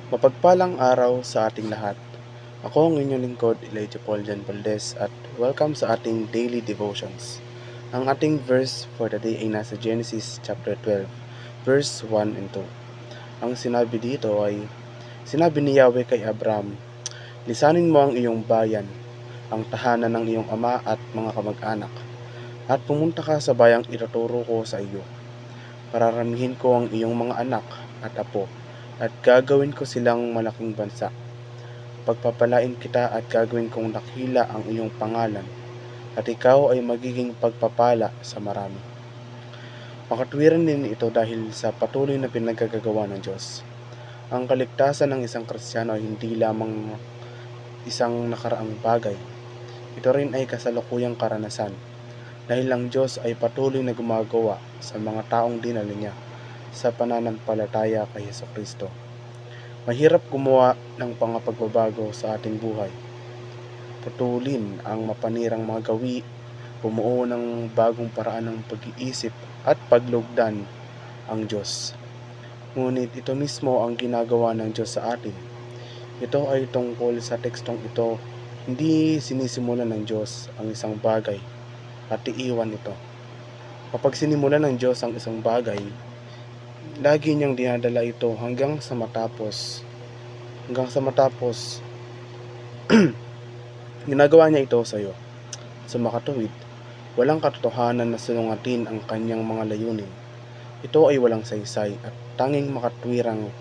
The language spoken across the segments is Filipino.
Mapagpalang araw sa ating lahat. Ako ang inyong lingkod, Elijah Paul Jan Valdez at welcome sa ating daily devotions. Ang ating verse for the day ay nasa Genesis chapter 12, verse 1 and 2. Ang sinabi dito ay, sinabi ni Yahweh kay Abram, lisanin mo ang iyong bayan, ang tahanan ng iyong ama at mga kamag-anak, at pumunta ka sa bayang ituturo ko sa iyo. Pararamihin ko ang iyong mga anak at apo, at gagawin ko silang malaking bansa. Pagpapalain kita at gagawin kong dakila ang iyong pangalan, at ikaw ay magiging pagpapala sa marami. Makatwiran din ito dahil sa patuloy na pinagkagagawa ng Diyos. Ang kaligtasan ng isang Kristiyano ay hindi lamang isang nakaraang bagay. Ito rin ay kasalukuyang karanasan, dahil ang Diyos ay patuloy na gumagawa sa mga taong dinala niya sa pananampalataya kay Jesucristo. Mahirap gumawa ng pagbabago sa ating buhay. Putulin ang mapanirang mga gawi, bumuo ng bagong paraan ng pag-iisip at paglugdan ang Diyos. Ngunit ito mismo ang ginagawa ng Diyos sa atin. Ito ay tungkol sa tekstong ito, hindi sinisimulan ng Diyos ang isang bagay at iiwan ito. Kapag sinimulan ng Diyos ang isang bagay, lagi niyang dinadala ito hanggang sa matapos. Ginagawa niya ito sa iyo. Sa makatuwid, walang katotohanan na sinungatin ang kanyang mga layunin. Ito ay walang saysay at tanging makatwirang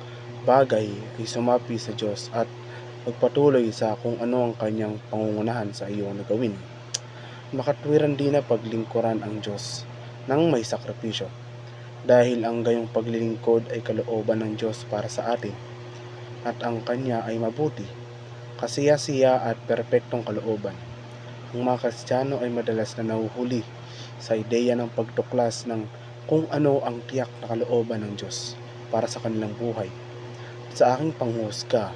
bagay ay sumapi sa Diyos at magpatuloy sa kung ano ang kanyang pangungunahan sa iyo na gawin. Makatwiran din na paglingkuran ang Diyos ng may sakripisyo, dahil ang gayong paglilingkod ay kalooban ng Diyos para sa atin, at ang Kanya ay mabuti, kasiya-siya at perpektong kalooban. Ang mga Kristiyano ay madalas na nahuhuli sa ideya ng pagtuklas ng kung ano ang tiyak na kalooban ng Diyos para sa kanilang buhay. Sa aking panghusga,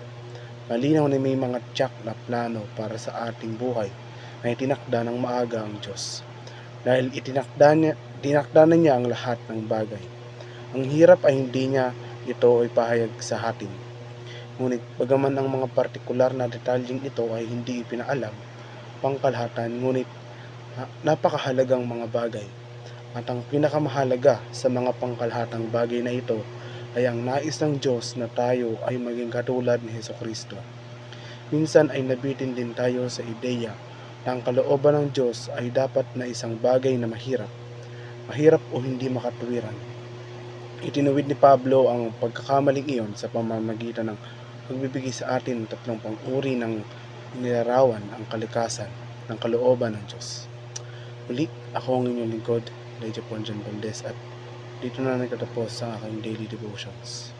malinaw na may mga tiyak na plano para sa ating buhay na itinakda ng maaga ang Diyos, dahil tinakda na niya ang lahat ng bagay. Ang hirap ay hindi niya ito ay pahayag sa atin. Ngunit bagaman ang mga partikular na detalyeng ito ay hindi ipinaalam, pangkalahatan, ngunit napakahalagang mga bagay. At ang pinakamahalaga sa mga pangkalahatang bagay na ito ay ang nais ng Diyos na tayo ay maging katulad ni Jesucristo. Minsan ay nabitin din tayo sa ideya na ang kalooban ng Diyos ay dapat na isang bagay na mahirap o hindi makatwiran. Itinuwid ni Pablo ang pagkakamaling iyon sa pamamagitan ng pagbibigay sa atin ng tatlong pang-uri ng nilarawan ang kalikasan ng kalooban ng Diyos. Muli, ako ang inyong lingkod, Elijah Paul Jan Valdez, at dito na nagtatapos ang aking daily devotions.